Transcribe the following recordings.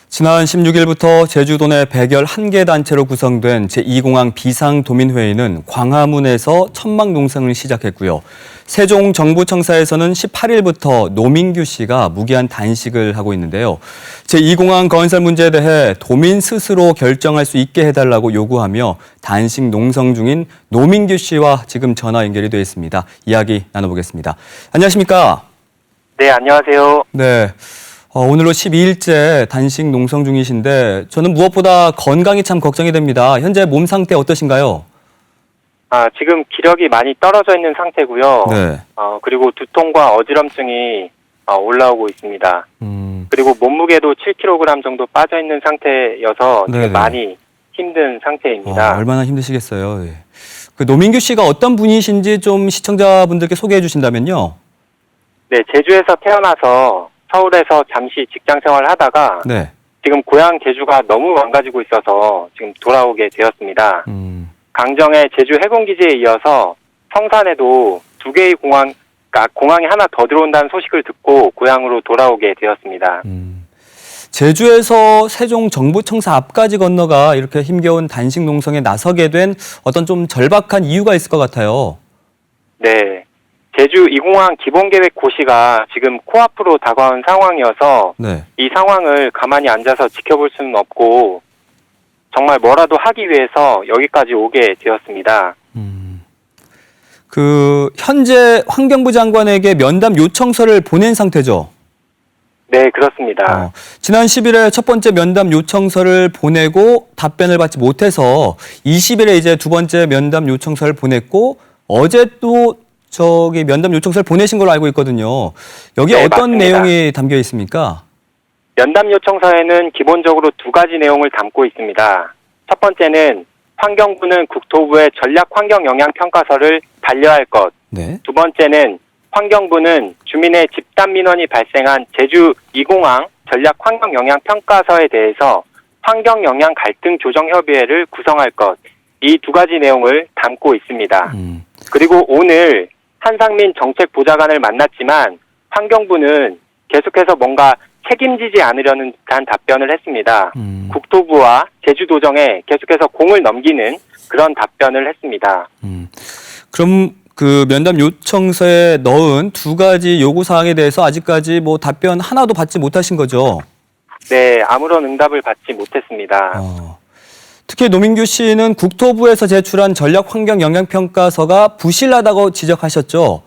지난 16일부터 제주도 내 111개 단체로 구성된 제2공항 비상도민회의는 광화문에서 천막 농성을 시작했고요. 세종정부청사에서는 18일부터 노민규 씨가 무기한 단식을 하고 있는데요. 제2공항 건설 문제에 대해 도민 스스로 결정할 수 있게 해달라고 요구하며 단식 농성 중인 노민규 씨와 지금 전화 연결이 되어 있습니다. 이야기 나눠보겠습니다. 안녕하십니까? 네, 안녕하세요. 네. 오늘로 12일째 단식 농성 중이신데 저는 무엇보다 건강이 참 걱정이 됩니다. 현재 몸 상태 어떠신가요? 지금 기력이 많이 떨어져 있는 상태고요. 네. 그리고 두통과 어지럼증이 올라오고 있습니다. 그리고 몸무게도 7kg 정도 빠져 있는 상태여서 지금 많이 힘든 상태입니다. 얼마나 힘드시겠어요. 예. 그 노민규 씨가 어떤 분이신지 좀 시청자분들께 소개해 주신다면요. 네, 제주에서 태어나서 서울에서 잠시 직장 생활을 하다가 지금 고향 제주가 너무 망가지고 있어서 지금 돌아오게 되었습니다. 강정의 제주 해군기지에 이어서 성산에도 2개의 공항이 하나 더 들어온다는 소식을 듣고 고향으로 돌아오게 되었습니다. 제주에서 세종정부청사 앞까지 건너가 이렇게 힘겨운 단식 농성에 나서게 된 어떤 좀 절박한 이유가 있을 것 같아요. 네. 제주 2공항 기본계획 고시가 지금 코앞으로 다가온 상황이어서 이 상황을 가만히 앉아서 지켜볼 수는 없고 정말 뭐라도 하기 위해서 여기까지 오게 되었습니다. 현재 환경부 장관에게 면담 요청서를 보낸 상태죠? 네, 그렇습니다. 지난 10일에 첫 번째 면담 요청서를 보내고 답변을 받지 못해서 20일에 이제 두 번째 면담 요청서를 보냈고 어제 또 면담 요청서를 보내신 걸로 알고 있거든요. 여기에 어떤 맞습니다. 내용이 담겨 있습니까? 면담 요청서에는 기본적으로 2가지 내용을 담고 있습니다. 첫 번째는 환경부는 국토부의 전략 환경 영향 평가서를 반려할 것. 두 번째는 환경부는 주민의 집단 민원이 발생한 제주 2공항 전략 환경 영향 평가서에 대해서 환경 영향 갈등 조정 협의회를 구성할 것. 이 2가지 내용을 담고 있습니다. 그리고 오늘 한상민 정책보좌관을 만났지만 환경부는 계속해서 뭔가 책임지지 않으려는 듯한 답변을 했습니다. 국토부와 제주도정에 계속해서 공을 넘기는 그런 답변을 했습니다. 그럼 그 면담 요청서에 넣은 2가지 요구사항에 대해서 아직까지 답변 하나도 받지 못하신 거죠? 네, 아무런 응답을 받지 못했습니다. 특히 노민규 씨는 국토부에서 제출한 전략 환경 영향 평가서가 부실하다고 지적하셨죠?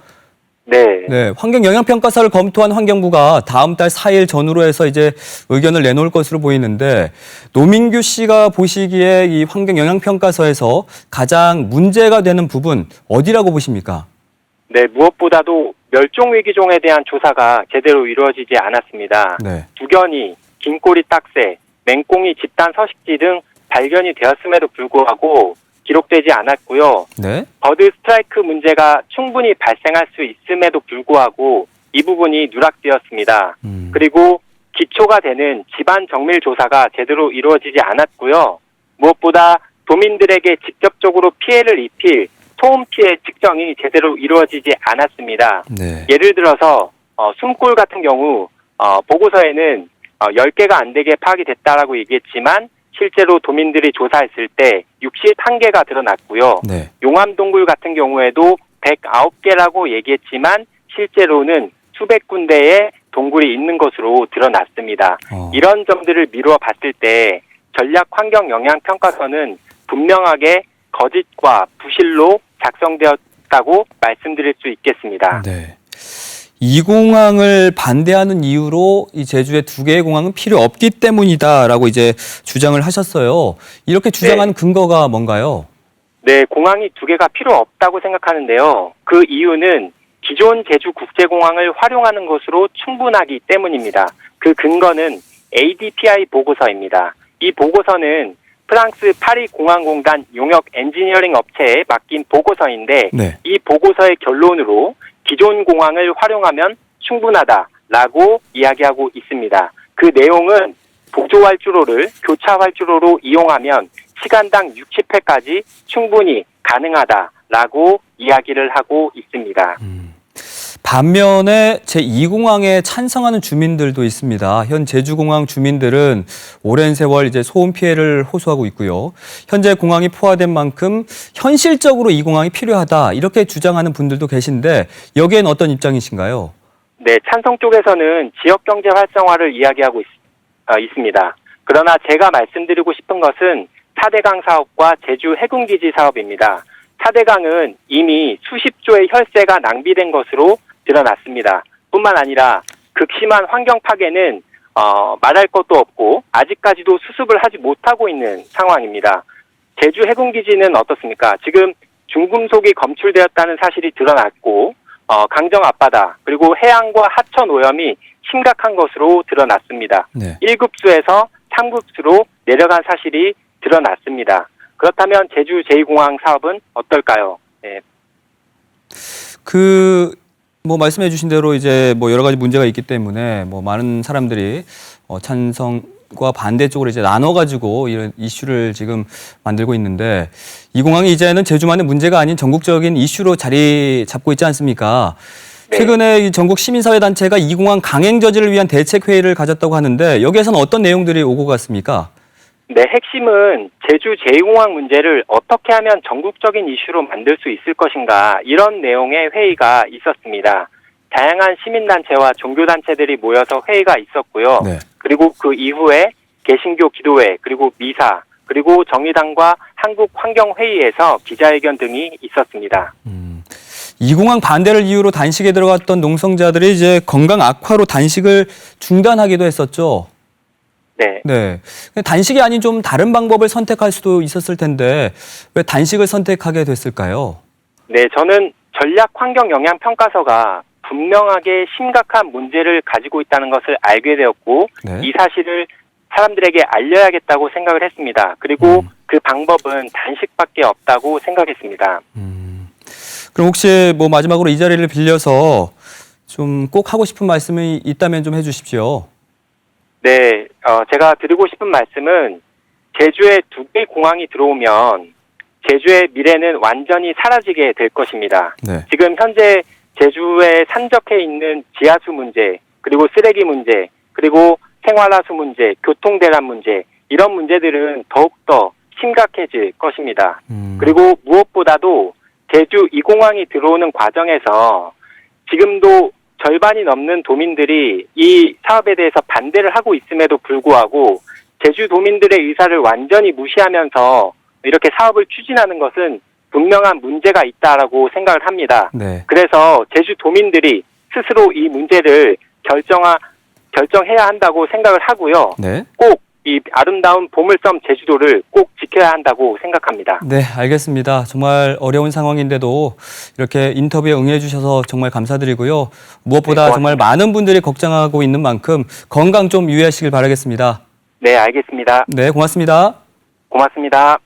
네. 환경 영향 평가서를 검토한 환경부가 다음 달 4일 전후로 해서 이제 의견을 내놓을 것으로 보이는데 노민규 씨가 보시기에 이 환경 영향 평가서에서 가장 문제가 되는 부분 어디라고 보십니까? 네, 무엇보다도 멸종위기종에 대한 조사가 제대로 이루어지지 않았습니다. 두견이, 긴꼬리 딱새, 맹꽁이 집단 서식지 등 발견이 되었음에도 불구하고 기록되지 않았고요. 버드 스트라이크 문제가 충분히 발생할 수 있음에도 불구하고 이 부분이 누락되었습니다. 그리고 기초가 되는 집안 정밀 조사가 제대로 이루어지지 않았고요. 무엇보다 도민들에게 직접적으로 피해를 입힐 소음 피해 측정이 제대로 이루어지지 않았습니다. 예를 들어서 숨골 같은 경우 보고서에는 10개가 안 되게 파악이 됐다라고 얘기했지만 실제로 도민들이 조사했을 때 61개가 드러났고요. 용암동굴 같은 경우에도 109개라고 얘기했지만 실제로는 수백 군데의 동굴이 있는 것으로 드러났습니다. 이런 점들을 미루어 봤을 때 전략 환경 영향 평가서는 분명하게 거짓과 부실로 작성되었다고 말씀드릴 수 있겠습니다. 2공항을 반대하는 이유로 이 제주에 2개의 공항은 필요 없기 때문이다라고 이제 주장을 하셨어요. 이렇게 주장하는 근거가 뭔가요? 네, 공항이 2개가 필요 없다고 생각하는데요. 그 이유는 기존 제주국제공항을 활용하는 것으로 충분하기 때문입니다. 그 근거는 ADPI 보고서입니다. 이 보고서는 프랑스 파리 공항공단 용역 엔지니어링 업체에 맡긴 보고서인데 이 보고서의 결론으로 기존 공항을 활용하면 충분하다라고 이야기하고 있습니다. 그 내용은 보조 활주로를 교차 활주로로 이용하면 시간당 60회까지 충분히 가능하다라고 이야기를 하고 있습니다. 반면에 제2공항에 찬성하는 주민들도 있습니다. 현 제주공항 주민들은 오랜 세월 이제 소음 피해를 호소하고 있고요. 현재 공항이 포화된 만큼 현실적으로 이 공항이 필요하다 이렇게 주장하는 분들도 계신데 여기엔 어떤 입장이신가요? 네, 찬성 쪽에서는 지역 경제 활성화를 이야기하고 있습니다. 그러나 제가 말씀드리고 싶은 것은 4대강 사업과 제주 해군기지 사업입니다. 4대강은 이미 수십조의 혈세가 낭비된 것으로 드러났습니다. 뿐만 아니라 극심한 환경 파괴는 말할 것도 없고 아직까지도 수습을 하지 못하고 있는 상황입니다. 제주 해군기지는 어떻습니까? 지금 중금속이 검출되었다는 사실이 드러났고 강정 앞바다 그리고 해안과 하천 오염이 심각한 것으로 드러났습니다. 네. 1급수에서 3급수로 내려간 사실이 드러났습니다. 그렇다면 제주 제2공항 사업은 어떨까요? 네. 말씀해 주신 대로 이제 여러 가지 문제가 있기 때문에 많은 사람들이 찬성과 반대 쪽으로 이제 나눠가지고 이런 이슈를 지금 만들고 있는데 이 공항이 이제는 제주만의 문제가 아닌 전국적인 이슈로 자리 잡고 있지 않습니까? 네. 최근에 이 전국 시민사회단체가 이 공항 강행 저지를 위한 대책회의를 가졌다고 하는데 여기에서는 어떤 내용들이 오고 갔습니까? 네, 핵심은 제주 제2공항 문제를 어떻게 하면 전국적인 이슈로 만들 수 있을 것인가 이런 내용의 회의가 있었습니다. 다양한 시민단체와 종교단체들이 모여서 회의가 있었고요. 네. 그리고 그 이후에 개신교 기도회 그리고 미사 그리고 정의당과 한국환경회의에서 기자회견 등이 있었습니다. 이 공항 반대를 이유로 단식에 들어갔던 농성자들이 이제 건강 악화로 단식을 중단하기도 했었죠. 네. 단식이 아닌 좀 다른 방법을 선택할 수도 있었을 텐데 왜 단식을 선택하게 됐을까요? 네, 저는 전략 환경 영향 평가서가 분명하게 심각한 문제를 가지고 있다는 것을 알게 되었고 네. 이 사실을 사람들에게 알려야겠다고 생각을 했습니다. 그리고 그 방법은 단식밖에 없다고 생각했습니다. 그럼 혹시 마지막으로 이 자리를 빌려서 좀 꼭 하고 싶은 말씀이 있다면 좀 해주십시오. 네, 제가 드리고 싶은 말씀은 제주에 2개의 공항이 들어오면 제주의 미래는 완전히 사라지게 될 것입니다. 네. 지금 현재 제주에 산적해 있는 지하수 문제, 그리고 쓰레기 문제, 그리고 생활하수 문제, 교통대란 문제 이런 문제들은 더욱더 심각해질 것입니다. 그리고 무엇보다도 제주 2공항이 들어오는 과정에서 지금도 절반이 넘는 도민들이 이 사업에 대해서 반대를 하고 있음에도 불구하고 제주 도민들의 의사를 완전히 무시하면서 이렇게 사업을 추진하는 것은 분명한 문제가 있다라고 생각을 합니다. 네. 그래서 제주 도민들이 스스로 이 문제를 결정해야 한다고 생각을 하고요. 네. 꼭 이 아름다운 보물섬 제주도를 꼭 지켜야 한다고 생각합니다. 네, 알겠습니다. 정말 어려운 상황인데도 이렇게 인터뷰에 응해 주셔서 정말 감사드리고요. 무엇보다 네, 정말 많은 분들이 걱정하고 있는 만큼 건강 좀 유의하시길 바라겠습니다. 네, 알겠습니다. 네, 고맙습니다. 고맙습니다.